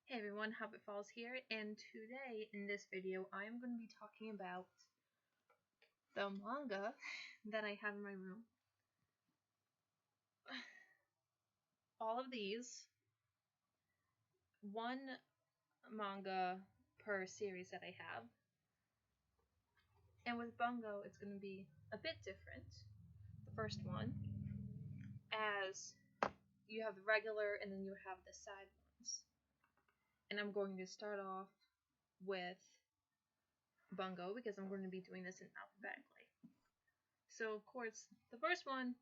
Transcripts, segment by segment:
Hey everyone, Hobbit Falls here, and today in this video I'm going to be talking about the manga that I have in my room. All of these, one manga per series that I have, and with Bungo it's going to be a bit different. The first one, as you have the regular and then you have the side ones. And I'm going to start off with Bungo because I'm going to be doing this in alphabetically. So of course, the first one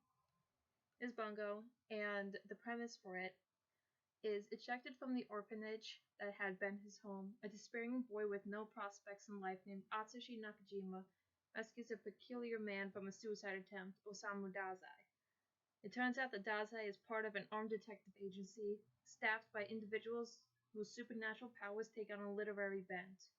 is Bungo, and the premise for it is ejected from the orphanage that had been his home, a despairing boy with no prospects in life named Atsushi Nakajima rescues a peculiar man from a suicide attempt, Osamu Dazai. It turns out that Dazai is part of an armed detective agency staffed by individuals whose supernatural powers take on a literary bent.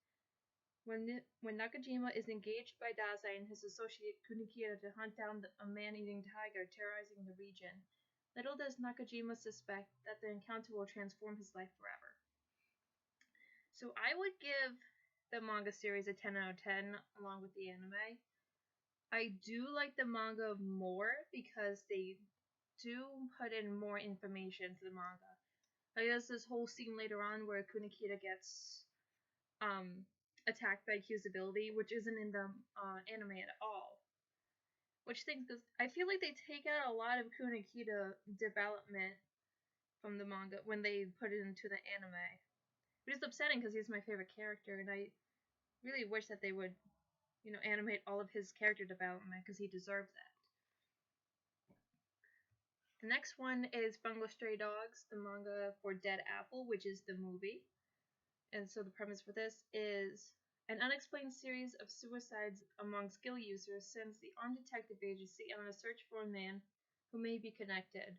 When Nakajima is engaged by Dazai and his associate Kunikira to hunt down a man-eating tiger terrorizing the region, little does Nakajima suspect that the encounter will transform his life forever. So I would give the manga series a 10 out of 10 along with the anime. I do like the manga more because they do put in more information to the manga. Like there's this whole scene later on where Kunikira gets attacked by accusability, which isn't in the anime at all. Which things, because I feel like they take out a lot of Kunikira development from the manga when they put it into the anime. Which is upsetting because he's my favorite character, and I really wish that they would, animate all of his character development because he deserves that. The next one is Bungo Stray Dogs, the manga for Dead Apple, which is the movie. And so the premise for this is an unexplained series of suicides among skill users sends the armed detective agency on a search for a man who may be connected.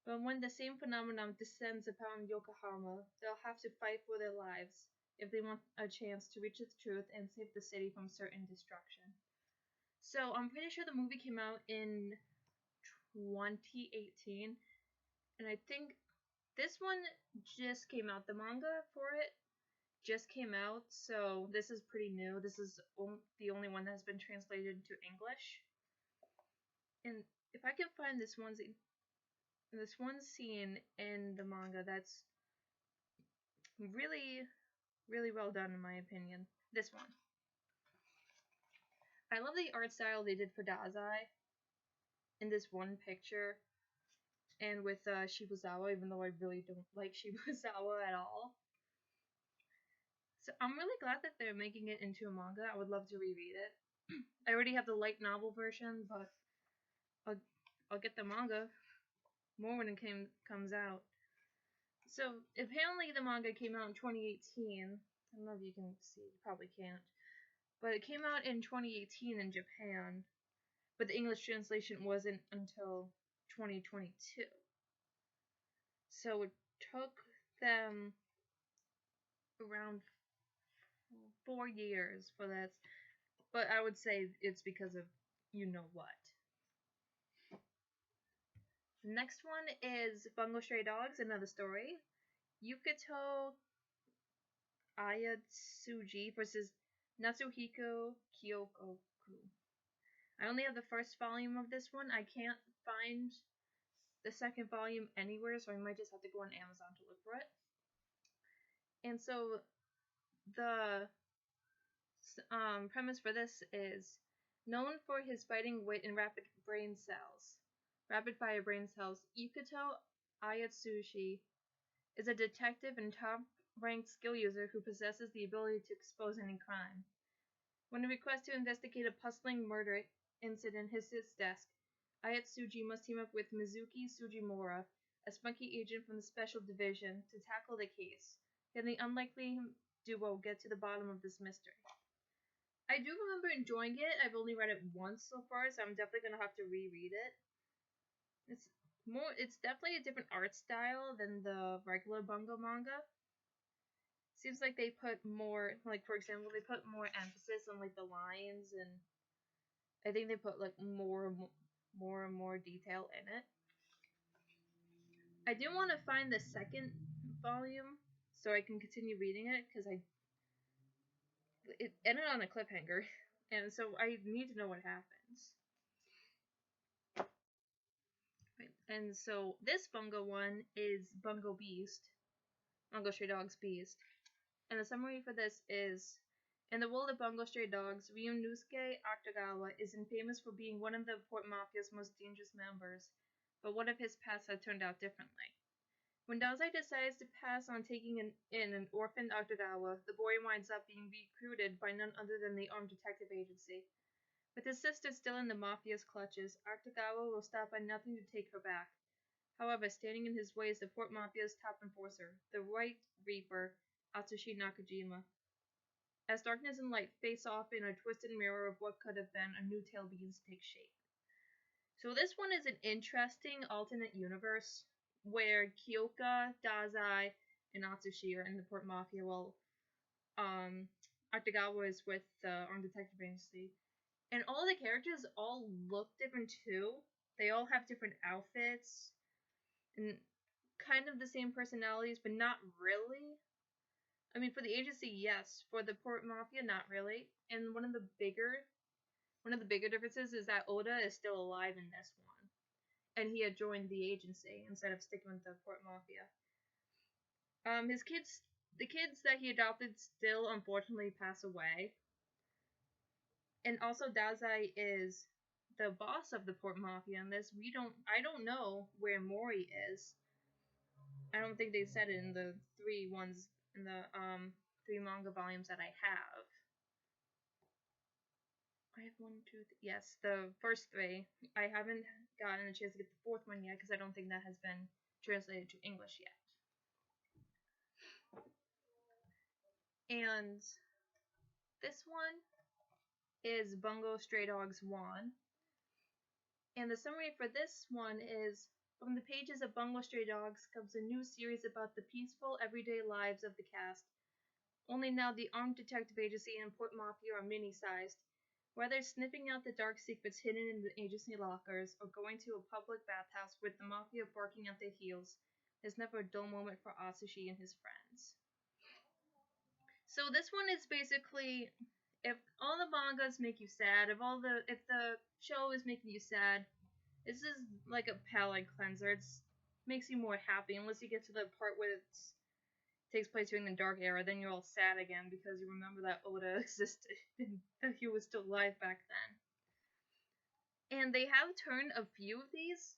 But when the same phenomenon descends upon Yokohama, they'll have to fight for their lives if they want a chance to reach the truth and save the city from certain destruction. So I'm pretty sure the movie came out in 2018, and I think this one just came out. The manga for it just came out, so this is pretty new. This is the only one that has been translated into English. And if I can find this one scene in the manga that's really, really well done in my opinion. This one. I love the art style they did for Dazai in this one picture, and with Shibuzawa, even though I really don't like Shibuzawa at all. So I'm really glad that they're making it into a manga. I would love to reread it. I already have the light novel version, but I'll get the manga more when it comes out. So apparently the manga came out in 2018. I don't know if you can see, you probably can't. But it came out in 2018 in Japan, but the English translation wasn't until 2022. So it took them around 4 years for this, but I would say it's because of you know what. The next one is Bungo Stray Dogs, another story. Yukito Ayatsuji versus Natsuhiko Kyokoku. I only have the first volume of this one. I can't find the second volume anywhere, so I might just have to go on Amazon to look for it. And so the premise for this is known for his fighting wit and rapid fire brain cells, Yukito Ayatsushi is a detective and top-ranked skill user who possesses the ability to expose any crime. When a request to investigate a puzzling murder incident hits his desk, Ayatsuji must team up with Mizuki Sugimura, a spunky agent from the Special Division, to tackle the case. Can the unlikely duo get to the bottom of this mystery? I do remember enjoying it. I've only read it once so far, so I'm definitely gonna have to reread it. It's definitely a different art style than the regular Bungo manga. Seems like they put more, like for example, they put more emphasis on like the lines, and I think they put like more and more detail in it. I do want to find the second volume so I can continue reading it, because it ended on a cliffhanger, and so I need to know what happens. And so this Bungo one is Bungo Beast, Bungo Stray Dogs Beast. And the summary for this is, in the world of Bungo Stray Dogs, Ryunosuke Akutagawa is infamous for being one of the Port Mafia's most dangerous members, but what if his past had turned out differently? When Dazai decides to pass on taking in an orphaned Akutagawa, the boy winds up being recruited by none other than the Armed Detective Agency. With his sister still in the Mafia's clutches, Akutagawa will stop at nothing to take her back. However, standing in his way is the Port Mafia's top enforcer, the White Reaper, Atsushi Nakajima. As darkness and light face off in a twisted mirror of what could have been, a new tale begins to take shape. So this one is an interesting alternate universe where Kyoka, Dazai, and Atsushi are in the Port Mafia, while Akutagawa is with the Armed Detective Agency. And all the characters all look different too. They all have different outfits and kind of the same personalities, but not really. I mean, for the agency, yes. For the Port Mafia, not really. And one of the bigger differences is that Oda is still alive in this one, and he had joined the agency instead of sticking with the Port Mafia. The kids that he adopted still unfortunately pass away. And also Dazai is the boss of the Port Mafia in this. I don't know where Mori is. I don't think they said it in the three manga volumes that I have. I have yes, the first three. I haven't gotten a chance to get the fourth one yet because I don't think that has been translated to English yet. And this one is Bungo Stray Dogs 1. And the summary for this one is, from the pages of Bungo Stray Dogs comes a new series about the peaceful, everyday lives of the cast. Only now the Armed Detective Agency and Port Mafia are mini-sized. Whether sniffing out the dark secrets hidden in the agency lockers or going to a public bathhouse with the Mafia barking at their heels, there's never a dull moment for Atsushi and his friends. So this one is basically, if all the mangas make you sad, if the show is making you sad, this is like a palate cleanser. It makes you more happy, unless you get to the part where it takes place during the Dark Era, then you're all sad again because you remember that Oda existed and that he was still alive back then. And they have turned a few of these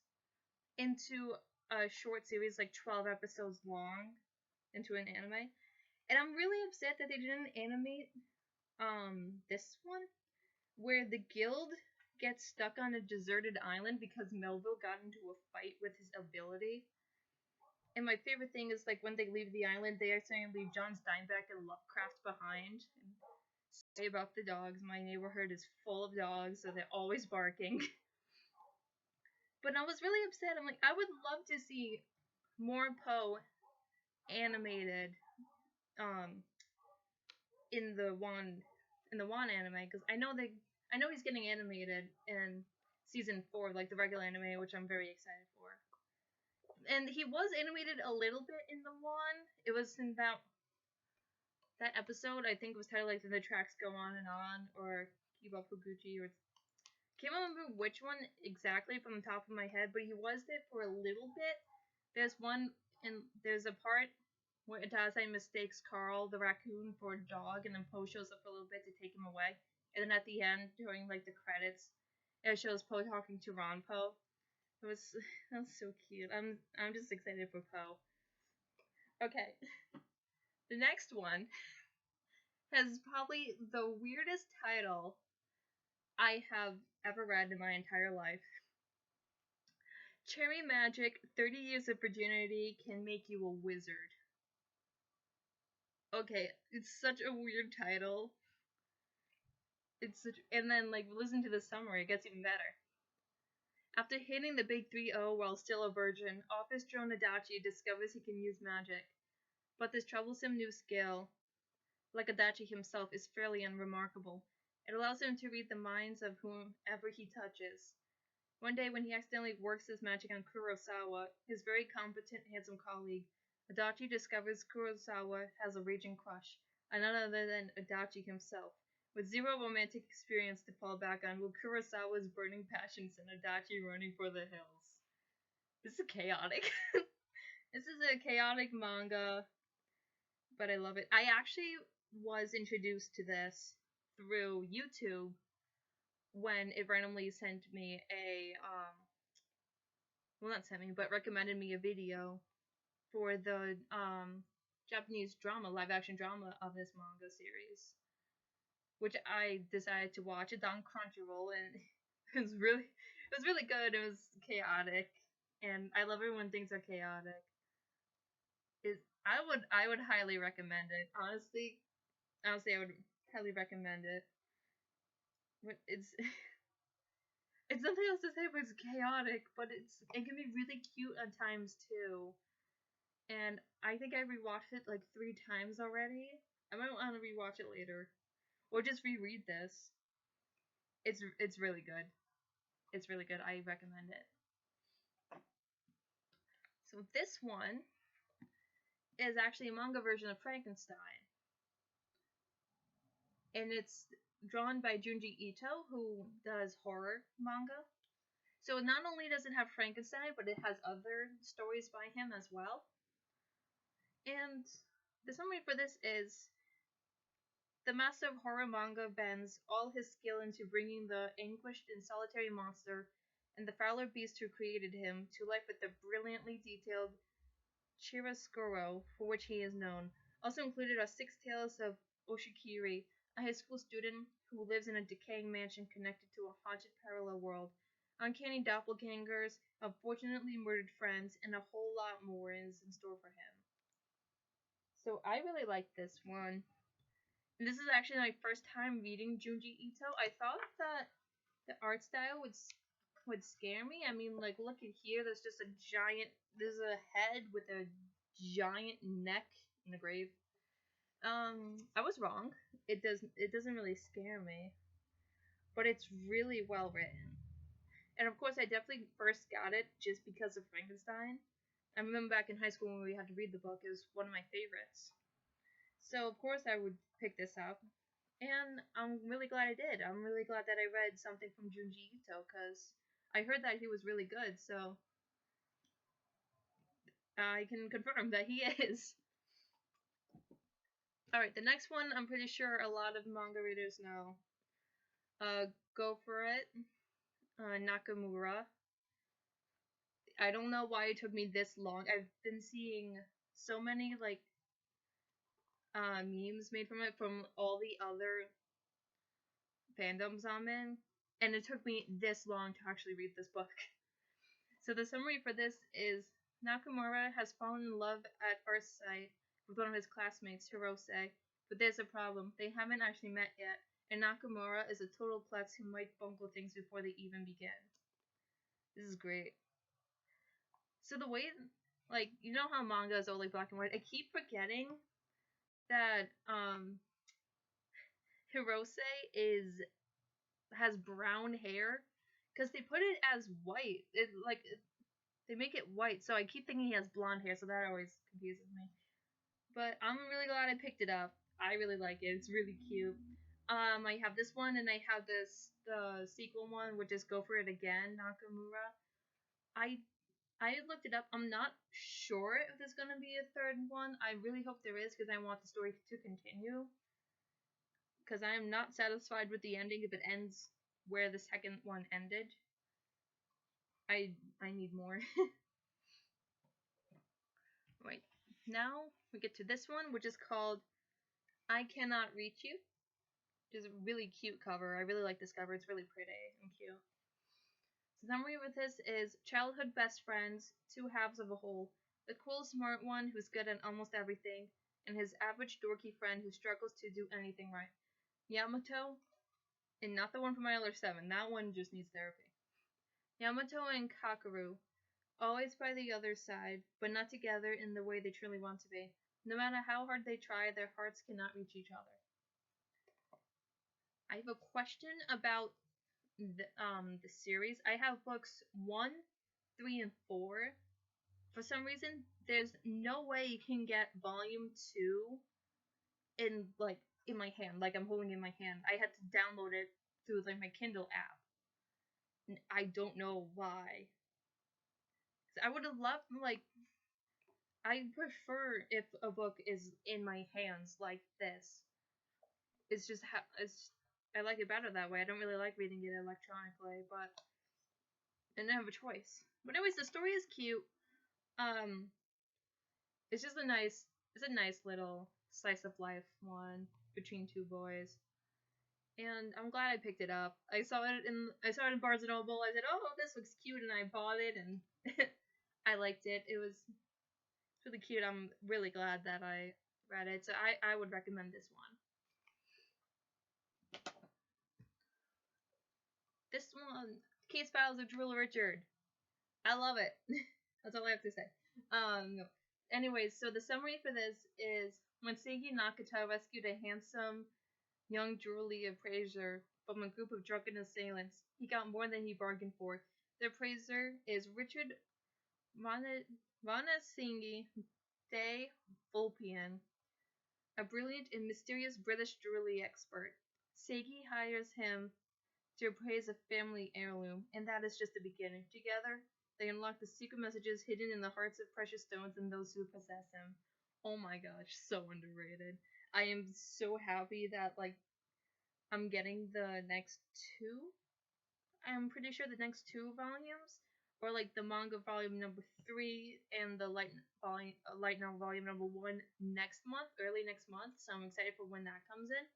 into a short series, like 12 episodes long, into an anime. And I'm really upset that they didn't animate this one, where the guild gets stuck on a deserted island because Melville got into a fight with his ability. And my favorite thing is, like, when they leave the island, they accidentally leave John Steinbeck and Lovecraft behind. And say about the dogs, my neighborhood is full of dogs, so they're always barking. But I was really upset. I'm like, I would love to see more Poe animated in the Wan anime, because I know he's getting animated in season 4, like the regular anime, which I'm very excited for. And he was animated a little bit in the Wan. It was in that episode, I think it was titled like The Tracks Go On and On, or Keep Up Fuguchi, or can't remember which one exactly from the top of my head, but he was there for a little bit. There's a part where Dazai mistakes Carl the raccoon for a dog, and then Poe shows up for a little bit to take him away. And then at the end, during like the credits, it shows Poe talking to Ron Poe. That was so cute. I'm just excited for Poe. Okay. The next one has probably the weirdest title I have ever read in my entire life. Cherry Magic, 30 Years of Virginity Can Make You a Wizard. Okay, it's such a weird title. And then, like, listen to the summary, it gets even better. After hitting the big 3-0 while still a virgin, Office Drone Adachi discovers he can use magic. But this troublesome new skill, like Adachi himself, is fairly unremarkable. It allows him to read the minds of whomever he touches. One day, when he accidentally works his magic on Kurosawa, his very competent, handsome colleague, Adachi discovers Kurosawa has a raging crush on none other than Adachi himself. With zero romantic experience to fall back on, will Kurosawa's burning passions and Adachi running for the hills? This is chaotic. This is a chaotic manga, but I love it. I actually was introduced to this through YouTube when it randomly sent me a well, not sent me, but recommended me a video for the Japanese drama, live action drama of this manga series, which I decided to watch. It's on Crunchyroll, and it was really good. It was chaotic, and I love it when things are chaotic. I would highly recommend it. Honestly, I would highly recommend it. But it's it's nothing else to say, but it's chaotic. But it can be really cute at times too. And I think I rewatched it like 3 times already. I might want to rewatch it later, or just reread this. It's really good. It's really good. I recommend it. So this one is actually a manga version of Frankenstein, and it's drawn by Junji Ito, who does horror manga. So not only does it have Frankenstein, but it has other stories by him as well. And the summary for this is the master of horror manga bends all his skill into bringing the anguished and solitary monster and the fowler beast who created him to life with the brilliantly detailed chiaroscuro for which he is known. Also included are 6 tales of Oshikiri, a high school student who lives in a decaying mansion connected to a haunted parallel world, uncanny doppelgangers, unfortunately murdered friends, and a whole lot more is in store for him. So I really like this one. And this is actually my first time reading Junji Ito. I thought that the art style would scare me. I mean, like, look at here. There's just there's a head with a giant neck in the grave. I was wrong. It doesn't really scare me, but it's really well written. And of course, I definitely first got it just because of Frankenstein. I remember back in high school when we had to read the book. It was one of my favorites. So of course I would pick this up, and I'm really glad I did. I'm really glad that I read something from Junji Ito because I heard that he was really good. So I can confirm that he is. Alright, the next one I'm pretty sure a lot of manga readers know. Go for it. Nakamura. I don't know why it took me this long. I've been seeing so many like memes made from it from all the other fandoms I'm in, and it took me this long to actually read this book. So the summary for this is Nakamura has fallen in love at first sight with one of his classmates, Hirose, but there's a problem. They haven't actually met yet, and Nakamura is a total klutz who might bungle things before they even begin. This is great. So the way, like, you know how manga is only black and white? I keep forgetting that Hirose has brown hair because they put it as white. They make it white, so I keep thinking he has blonde hair, so that always confuses me. But I'm really glad I picked it up. I really like it. It's really cute. I have this one, and I have the sequel one, which is Go For It Again, Nakamura. I looked it up. I'm not sure if there's gonna be a third one. I really hope there is, because I want the story to continue. Because I am not satisfied with the ending if it ends where the second one ended. I need more. Right. Now we get to this one, which is called I Cannot Reach You. Which is a really cute cover. I really like this cover. It's really pretty and cute. The summary with this is childhood best friends, 2 halves of a whole. The cool smart one who's good at almost everything, and his average dorky friend who struggles to do anything right. Yamato, and not the one from my other 7. That one just needs therapy. Yamato and Kakeru, always by the other side, but not together in the way they truly want to be. No matter how hard they try, their hearts cannot reach each other. I have a question about the series. I have books 1, 3, and 4, For some reason, there's no way you can get volume 2 in my hand, like I'm holding in my hand. I had to download it through like my Kindle app. And I don't know why. I would have loved I prefer if a book is in my hands like this. It's just I like it better that way. I don't really like reading it electronically, but I didn't have a choice. But anyways, the story is cute. It's just it's a nice little slice of life one between two boys. And I'm glad I picked it up. I saw it in Barnes and Noble. I said, "Oh, this looks cute," and I bought it, and I liked it. It was really cute. I'm really glad that I read it. So I would recommend this one. This one, Case Files of Driller Richard. I love it. That's all I have to say. Anyways, so the summary for this is when Seiji Nakata rescued a handsome young jewelry appraiser from a group of drunken assailants, he got more than he bargained for. The appraiser is Richard Ranasinghe de Vulpian, a brilliant and mysterious British jewelry expert. Seiji hires him to appraise a family heirloom, and that is just the beginning. Together, they unlock the secret messages hidden in the hearts of precious stones and those who possess them. Oh my gosh, so underrated. I am so happy that I'm getting the next two. I'm pretty sure the next two volumes, or the manga volume number 3 and the light novel volume number 1 next month, early next month. So I'm excited for when that comes in.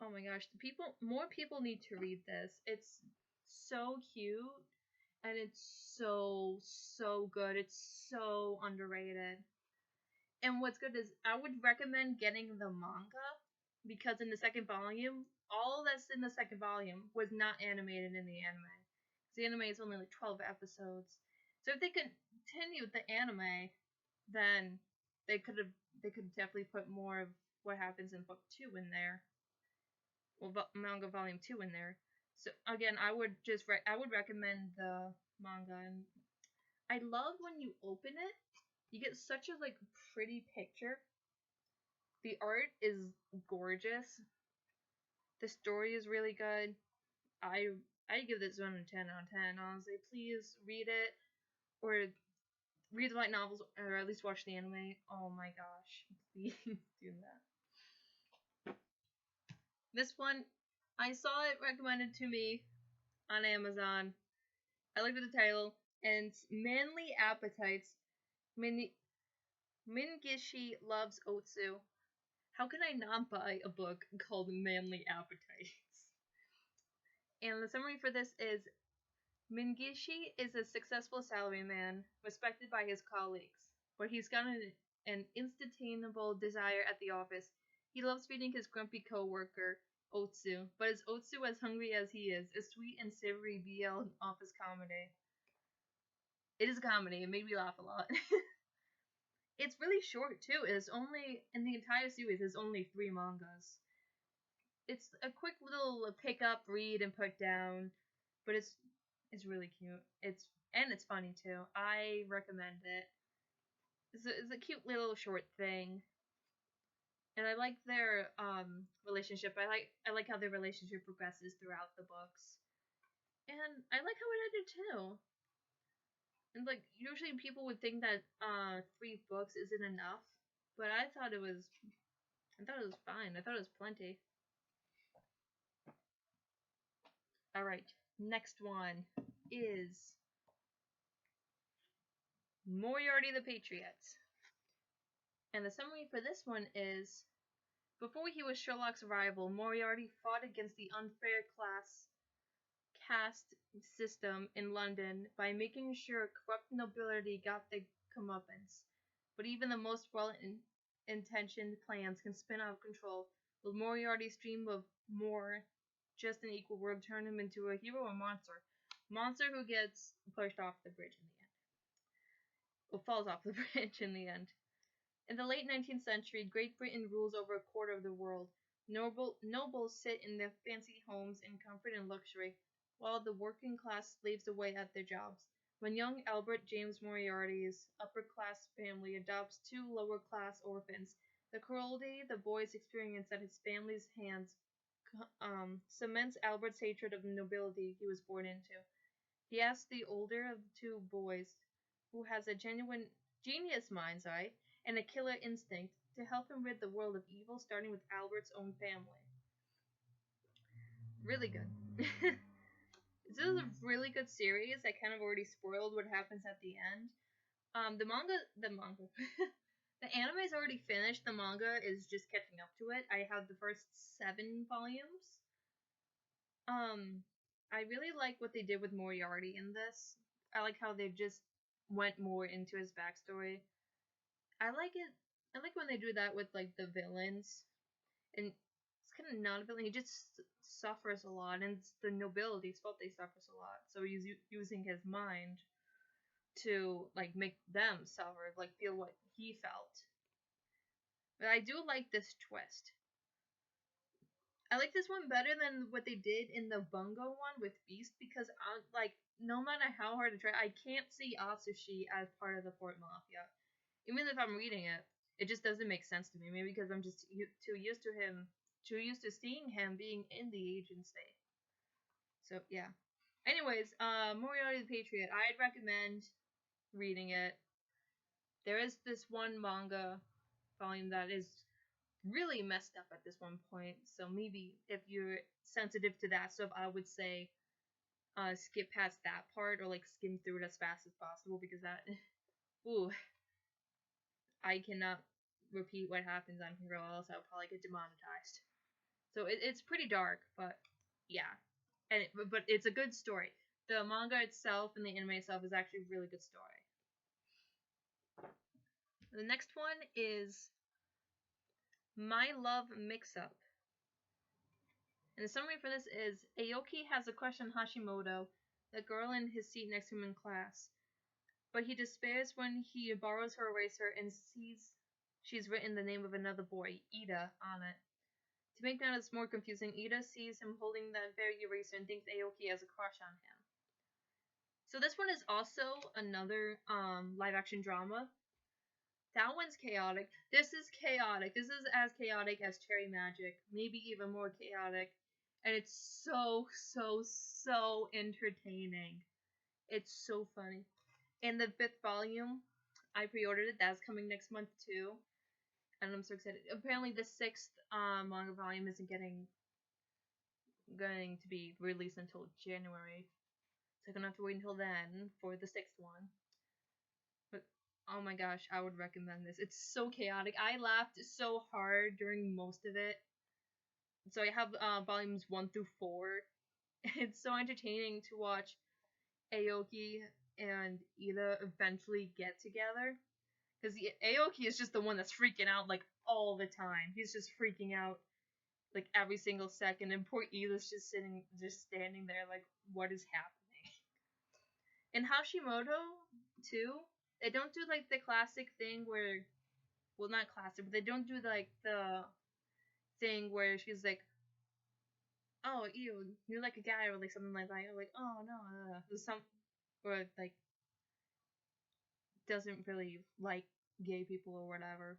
Oh my gosh, more people need to read this. It's so cute and it's so good. It's so underrated. And what's good is I would recommend getting the manga because in the second volume, all that's in the second volume was not animated in the anime. The anime is only 12 episodes. So if they continued the anime, then they could definitely put more of what happens in book 2 in there. Well, manga volume 2 in there. So again, I would recommend the manga. And I love when you open it, you get such a pretty picture. The art is gorgeous. The story is really good. I give this one a 10 out of 10. Honestly, please read it or read the light novels or at least watch the anime. Oh my gosh, please do that. This one, I saw it recommended to me on Amazon. I looked at the title, and it's Manly Appetites. Mingishi Loves Otsu. How can I not buy a book called Manly Appetites? And the summary for this is Mingishi is a successful salaryman, respected by his colleagues, but he's got an instantaneable desire at the office. He loves feeding his grumpy co-worker, Otsu, but is Otsu as hungry as he is? A sweet and savory BL office comedy. It is a comedy. It made me laugh a lot. It's really short too. It's only in the entire series. There's only 3 mangas. It's a quick little pick up, read, and put down, but it's really cute. It's funny too. I recommend it. It's a cute little short thing, and I like their relationship. I like how their relationship progresses throughout the books, and I like how it ended too. And usually people would think that 3 books isn't enough, but I thought it was fine. I thought it was plenty. Alright, next one is Moriarty the Patriot. And the summary for this one is, before he was Sherlock's rival, Moriarty fought against the unfair caste system in London by making sure corrupt nobility got their comeuppance. But even the most well-intentioned plans can spin out of control. Will Moriarty's dream of more just an equal world turn him into a hero or monster? Monster who gets pushed off the bridge in the end. Or falls off the bridge in the end. In the late 19th century, Great Britain rules over a quarter of the world. Nobles sit in their fancy homes in comfort and luxury, while the working class slaves away at their jobs. When young Albert James Moriarty's upper-class family adopts two lower-class orphans, the cruelty the boys experience at his family's hands cements Albert's hatred of the nobility he was born into. He asks the older of the two boys, who has a genuine genius mind's eye and a killer instinct, to help him rid the world of evil, starting with Albert's own family. Really good. This is a really good series. I kind of already spoiled what happens at the end. The manga, the anime is already finished. The manga is just catching up to it. I have the first 7 volumes. I really like what they did with Moriarty in this. I like how they just went more into his backstory. I like it. I like when they do that with like the villains, and it's kind of not a villain. He just suffers a lot, and it's the nobility's fault they suffers a lot. So he's using his mind to like make them suffer, like feel what he felt. But I do like this twist. I like this one better than what they did in the Bungo one with Beast, because like no matter how hard I try, I can't see Atsushi as part of the Port Mafia. Even if I'm reading it, it just doesn't make sense to me. Maybe because I'm just too used to seeing him being in the agency. So yeah. Anyways, Moriarty the Patriot. I'd recommend reading it. There is this one manga volume that is really messed up at this one point, so maybe if you're sensitive to that stuff, I would say skip past that part, or like skim through it as fast as possible, because that ooh, I cannot repeat what happens on here, or else I'll probably get demonetized. So it's pretty dark, but yeah, but it's a good story. The manga itself and the anime itself is actually a really good story. The next one is My Love Mix-Up. And the summary for this is, Aoki has a crush on Hashimoto, the girl in his seat next to him in class. But he despairs when he borrows her eraser and sees she's written the name of another boy, Ida, on it. To make matters more confusing, Ida sees him holding that very eraser and thinks Aoki has a crush on him. So this one is also another live-action drama. That one's chaotic. This is chaotic. This is as chaotic as Cherry Magic, maybe even more chaotic. And it's so entertaining. It's so funny. And the 5th volume, I pre-ordered it. That's coming next month too. And I'm so excited. Apparently the 6th manga volume isn't going to be released until January. So I'm going to have to wait until then for the 6th one. But oh my gosh, I would recommend this. It's so chaotic. I laughed so hard during most of it. So I have volumes 1 through 4. It's so entertaining to watch Aoki and Ida eventually get together. Because Aoki is just the one that's freaking out like all the time. He's just freaking out like every single second, and poor Ida's just standing there like, what is happening? And Hashimoto too. They don't do like the classic thing where, well, not classic, but they don't do like the thing where she's like, oh, ew, you're like a guy, or like something like that. You're like, oh no, or like doesn't really like gay people or whatever.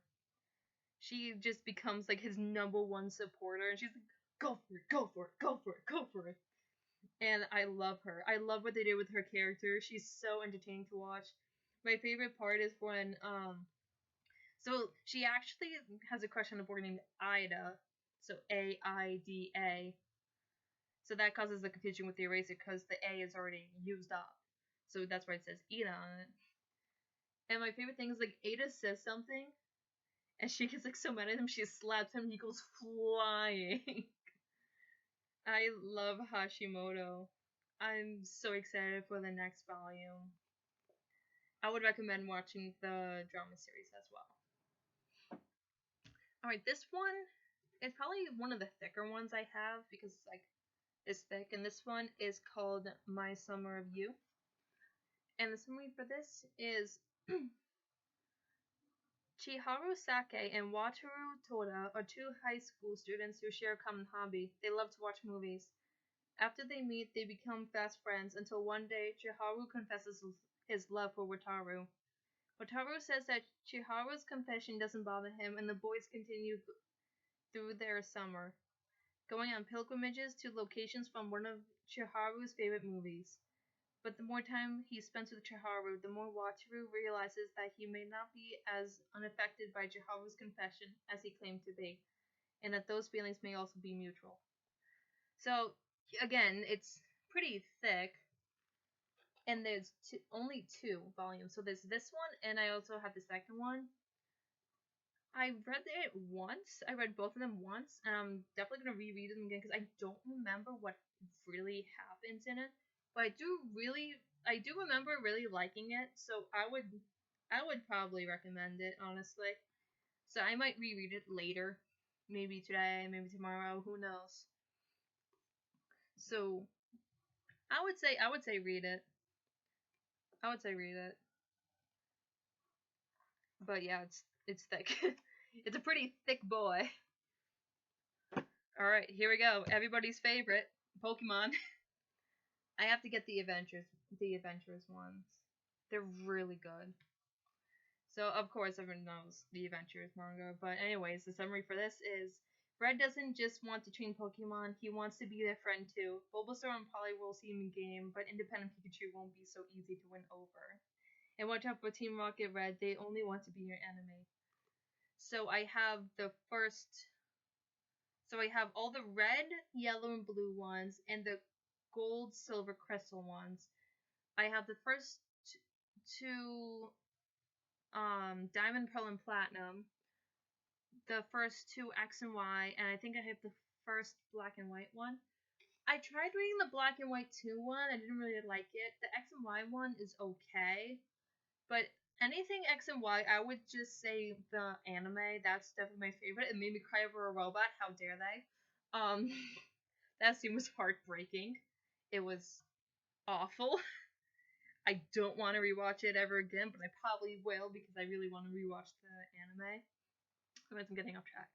She just becomes like his #1 supporter, and she's like, go for it, go for it, go for it, go for it. And I love her. I love what they did with her character. She's so entertaining to watch. My favorite part is when so she actually has a crush on a boy named Ida, so A-I-D-A. So that causes the confusion with the eraser because the A is already used up. So that's why it says Ida on it. And my favorite thing is like Ada says something, and she gets like so mad at him, she slaps him, and he goes flying. I love Hashimoto. I'm so excited for the next volume. I would recommend watching the drama series as well. Alright, this one is probably one of the thicker ones I have because it's thick, and this one is called My Summer of You. And the summary for this is Chiharu Sake and Wataru Toda are 2 high school students who share a common hobby. They love to watch movies. After they meet, they become fast friends until one day Chiharu his love for Wataru. Wataru says that Chiharu's confession doesn't bother him, and the boys continue through their summer, going on pilgrimages to locations from one of Chiharu's favorite movies. But the more time he spends with Chiharu, the more Wataru realizes that he may not be as unaffected by Chiharu's confession as he claimed to be, and that those feelings may also be mutual. So, again, it's pretty thick, and there's only 2 volumes. So there's this one, and I also have the second one. I read it once. I read both of them once, and I'm definitely gonna reread them again because I don't remember what really happens in it. But I do remember really liking it. So I would probably recommend it, honestly. So I might reread it later, maybe today, maybe tomorrow. Who knows? So I would say read it. I would say read it. But yeah, it's thick. It's a pretty thick boy. Alright, here we go. Everybody's favorite, Pokemon. I have to get the Adventures ones. They're really good. So, of course, everyone knows the Adventures manga. But anyways, the summary for this is, Red doesn't just want to train Pokemon, he wants to be their friend too. Bulbasaur and Poliwhirl see him in game, but independent Pikachu won't be so easy to win over. And watch out for Team Rocket Red, they only want to be your enemy. So I have all the red, yellow, and blue ones, and the gold, silver, crystal ones. I have the first 2 diamond, pearl, and platinum. The first 2 X and Y, and I think I have the first black and white one. I tried reading the black and white 2 one. I didn't really like it. The X and Y one is okay, but anything X and Y, I would just say the anime. That's definitely my favorite. It made me cry over a robot. How dare they? That scene was heartbreaking. It was awful. I don't want to rewatch it ever again, but I probably will because I really want to rewatch the anime. I'm getting off track.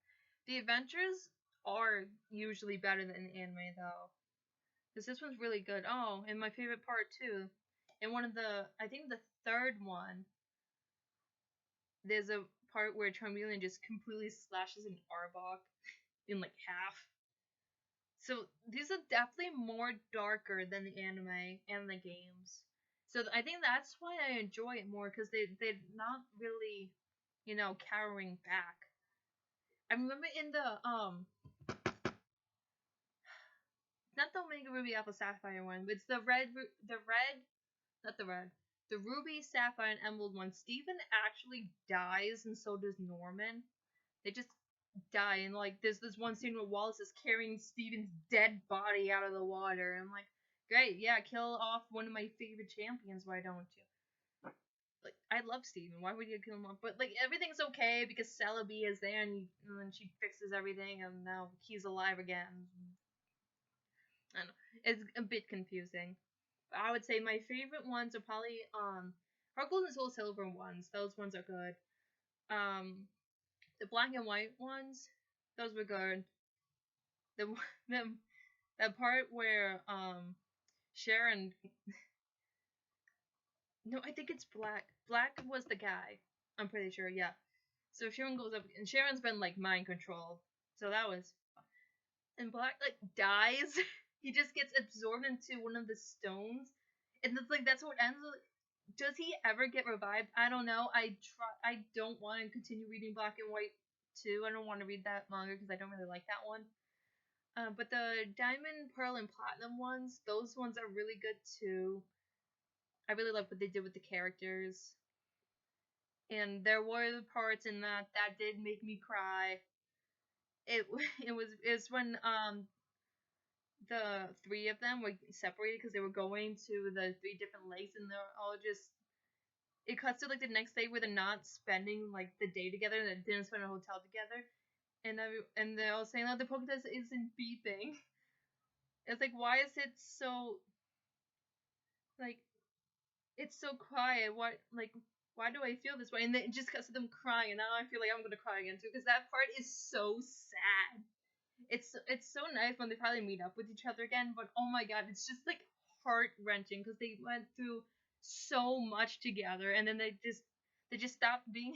The Adventures are usually better than the anime, though. Because this one's really good. Oh, and my favorite part, too. In I think the third one, there's a part where Charmeleon just completely slashes an Arbok in, like, half. So, these are definitely more darker than the anime and the games. So, I think that's why I enjoy it more, because they're not really, cowering back. I remember in the, not the Omega Ruby Alpha Sapphire one, but it's the Ruby, Sapphire, and Emerald one. Steven actually dies, and so does Norman. They just die, and like there's this one scene where Wallace is carrying Steven's dead body out of the water, and I'm like, great, yeah, kill off one of my favorite champions, why don't you? Like, I love Steven, why would you kill him off? But like everything's okay because Celebi is there, and then she fixes everything, and now he's alive again. I don't know. It's a bit confusing. I would say my favorite ones are probably Heart Gold and Soul Silver ones. Those ones are good. The black and white ones, those were good. The part where Sharon, no, I think it's Black. Black was the guy. I'm pretty sure, yeah. So Sharon goes up, and Sharon's been like mind controlled. So that was, and Black like dies. He just gets absorbed into one of the stones, and that's what ends with. Does he ever get revived? I don't know. I don't want to continue reading Black and White 2. I don't want to read that manga because I don't really like that one. But the Diamond, Pearl, and Platinum ones, those ones are really good too. I really like what they did with the characters. And there were parts in that did make me cry. It's when the 3 of them were separated because they were going to the 3 different lakes, and they're all just. It cuts to like the next day where they're not spending like the day together, and they didn't spend a hotel together, and they're all saying, "Oh, the Pokédex isn't beeping." It's like, why is it so like it's so quiet? Why do I feel this way? And then it just cuts to them crying, and now I feel like I'm gonna cry again too because that part is so sad. It's so nice when they finally meet up with each other again, but oh my god, it's just like heart wrenching because they went through so much together, and then they just stopped being.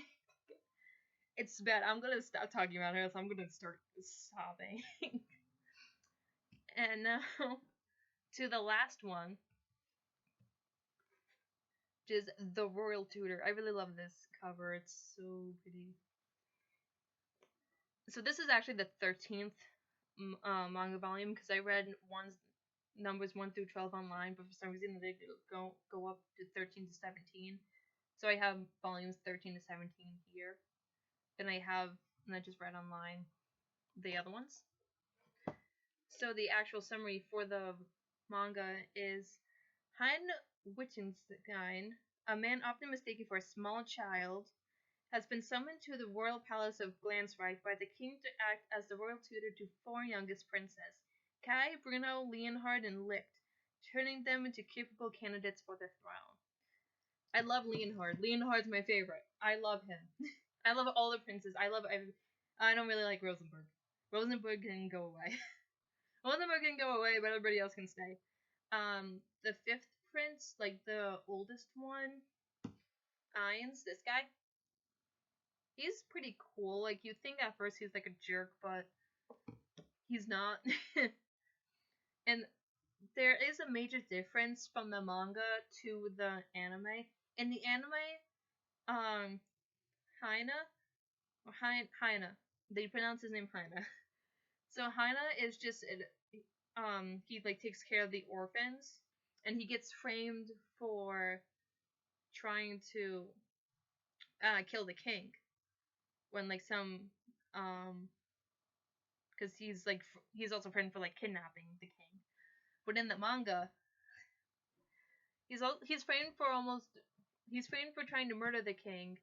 It's bad. I'm gonna stop talking about her, so I'm gonna start sobbing. And now to the last one, which is the Royal Tutor. I really love this cover. It's so pretty. So this is actually the 13th manga volume because I read numbers 1 through 12 online, but for some reason they go up to 13 to 17. So I have volumes 13 to 17 here. Then I just read online the other ones. So the actual summary for the manga is Hein Wittgenstein, a man often mistaken for a small child, has been summoned to the royal palace of Glansreich by the king to act as the royal tutor to four youngest princes, Kai, Bruno, Leonhard, and Licht, turning them into capable candidates for the throne. I love Leonhard. Leonhard's my favorite. I love him. I love all the princes. I don't really like Rosenberg. Rosenberg can go away. Rosenberg can go away, but everybody else can stay. The fifth prince, like the oldest one, Ainz, this guy, he's pretty cool. Like, you think at first he's like a jerk, but he's not. And there is a major difference from the manga to the anime. In the anime, Heine, they pronounce his name Heine. So Heine is just he like takes care of the orphans, and he gets framed for trying to kill the king when like some because he's also framed for like kidnapping the king. But in the manga, he's framed for trying to murder the king,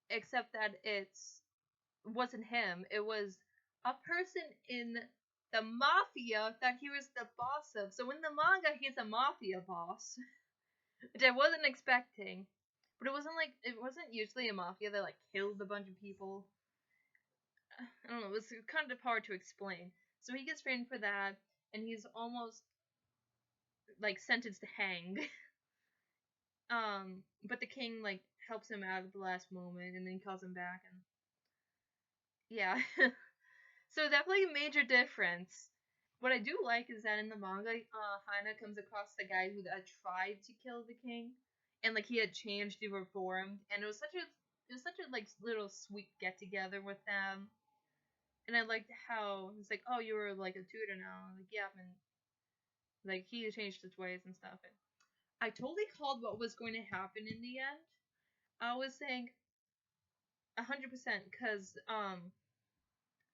except that wasn't him. It was a person in the mafia that he was the boss of. So in the manga, he's a mafia boss, which I wasn't expecting. But it wasn't usually a mafia that like kills a bunch of people. I don't know. It was kind of hard to explain. So he gets framed for that, and he's almost like sentenced to hang. But the king like helps him out at the last moment, and then calls him back, and yeah. So definitely a major difference. What I do like is that in the manga, Hana comes across the guy who tried to kill the king, and like he had changed, he reformed, and it was such a like little sweet get together with them. And I liked how he's like, oh, you were like a tutor now, like yeah, and like he changed his ways and stuff. And I totally called what was going to happen in the end. I was saying 100% because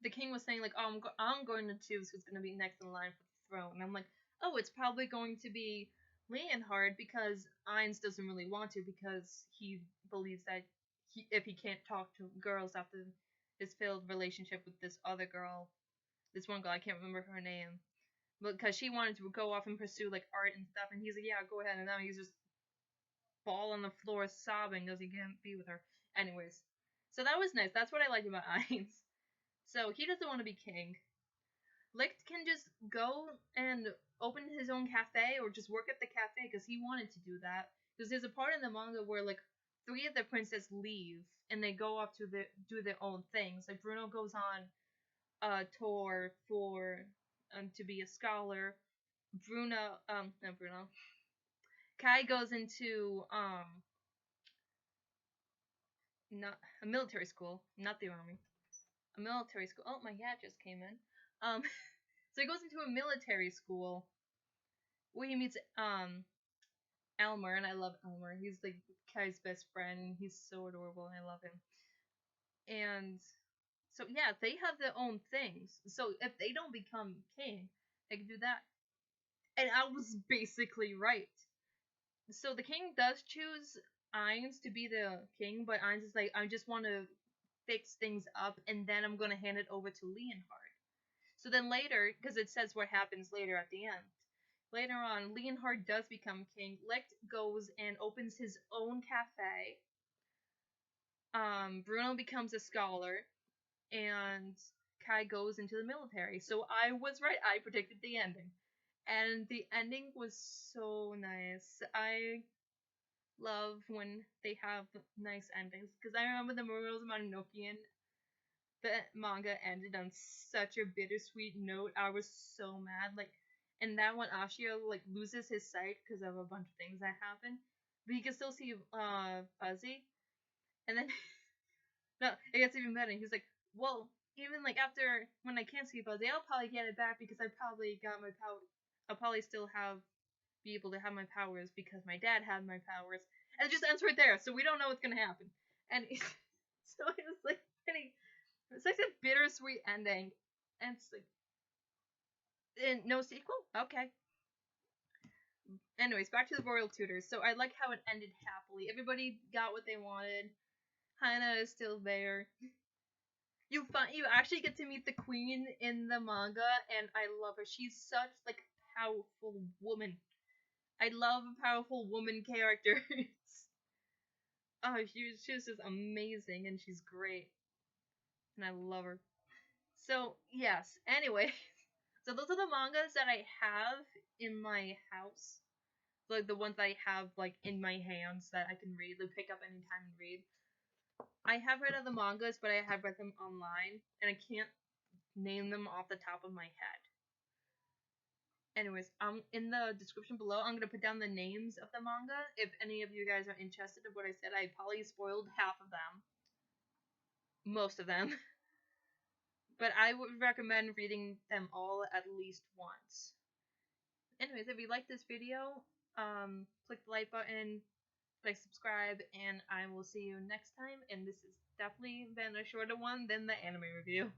the king was saying like, oh, I'm going to choose who's going to be next in line for the throne, and I'm like, oh, it's probably going to be Leonhard because Ainz doesn't really want to because he believes that if he can't talk to girls after his failed relationship with this other girl, this one girl, I can't remember her name, because she wanted to go off and pursue like art and stuff, and he's like, yeah, go ahead, and now he's just fall on the floor sobbing because he can't be with her. Anyways, so that was nice. That's what I liked about Ainz. So he doesn't want to be king. Licht can just go and open his own cafe or just work at the cafe because he wanted to do that. Because there's a part in the manga where like 3 of the princes leave and they go off to do their own things. Like Bruno goes on a tour for to be a scholar. Kai goes into not a military school, not the army. A military school. Oh, my cat just came in. So he goes into a military school where he meets Elmer, and I love Elmer. He's like Kai's best friend, and he's so adorable, and I love him. And so yeah, they have their own things. So if they don't become king, they can do that. And I was basically right. So the king does choose Ainz to be the king, but Ainz is like, I just want to fix things up, and then I'm gonna hand it over to Leonhard. So then later, because it says what happens later at the end, later on, Leonhard does become king. Licht goes and opens his own cafe. Bruno becomes a scholar, and Kai goes into the military. So I was right. I predicted the ending, and the ending was so nice. love when they have nice endings, because I remember the Muriel's Mononokean, the manga ended on such a bittersweet note. I was so mad. Like, and that one, Ashio like loses his sight because of a bunch of things that happen, but he can still see Fuzzy. And then no, it gets even better. He's like, well, even like after when I can't see Fuzzy, I'll probably get it back because I probably got my power. I'll probably still be able to have my powers because my dad had my powers. And it just ends right there, so we don't know what's gonna happen. And so it was like pretty. It's like a bittersweet ending, and it's like, and no sequel. Okay. Anyways, back to the Royal Tutors. So I like how it ended happily. Everybody got what they wanted. Hana is still there. You actually get to meet the queen in the manga, and I love her. She's such like a powerful woman. I love powerful woman characters. Oh, she's just amazing, and she's great, and I love her. So yes. Anyway, so those are the mangas that I have in my house, like the ones I have like in my hands that I can read, like pick up anytime and read. I have read other mangas, but I have read them online, and I can't name them off the top of my head. Anyways, in the description below, I'm gonna put down the names of the manga. If any of you guys are interested in what I said, I probably spoiled half of them, most of them. But I would recommend reading them all at least once. Anyways, if you like this video, click the like button, like, subscribe, and I will see you next time. And this has definitely been a shorter one than the anime review.